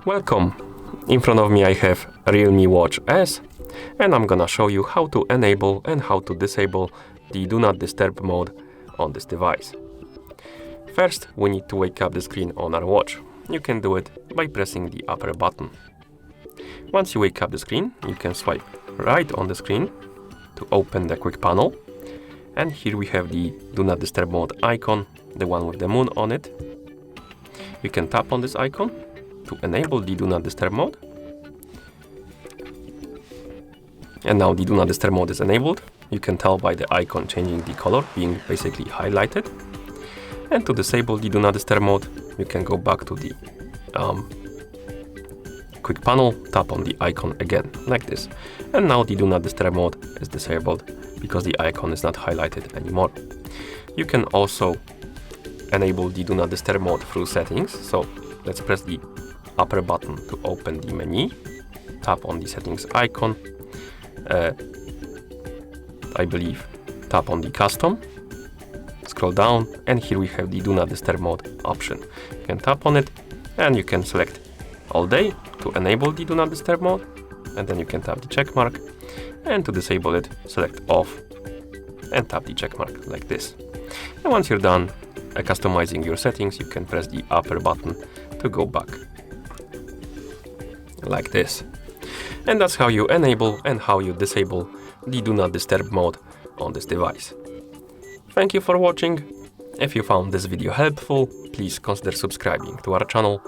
Welcome! In front of me I have REALME Watch S, and I'm gonna show you how to enable and how to disable the Do Not Disturb mode on this device. First, we need to wake up the screen on our watch. You can do it by pressing the upper button. Once you wake up the screen, you can swipe right on the screen to open the quick panel. And here we have the Do Not Disturb mode icon, the one with the moon on it. You can tap on this icon to enable the Do Not Disturb mode. And now the Do Not Disturb mode is enabled. You can tell by the icon changing the color, being basically highlighted. And to disable the Do Not Disturb mode, you can go back to the quick panel, tap on the icon again, like this. And now the Do Not Disturb mode is disabled because the icon is not highlighted anymore. You can also enable the Do Not Disturb mode through settings. So let's press the upper button to open the menu, tap on the settings icon, I believe tap on the custom, scroll down, and here we have the Do Not Disturb mode option. You can tap on it and you can select all day to enable the Do Not Disturb mode, and then you can tap the check mark, and to disable it, select off and tap the check mark like this. And once you're done customizing your settings, you can press the upper button to go back like this. And that's how you enable and how you disable the Do Not Disturb mode on this device. Thank you for watching. If you found this video helpful, please consider subscribing to our channel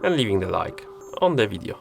and leaving the like on the video.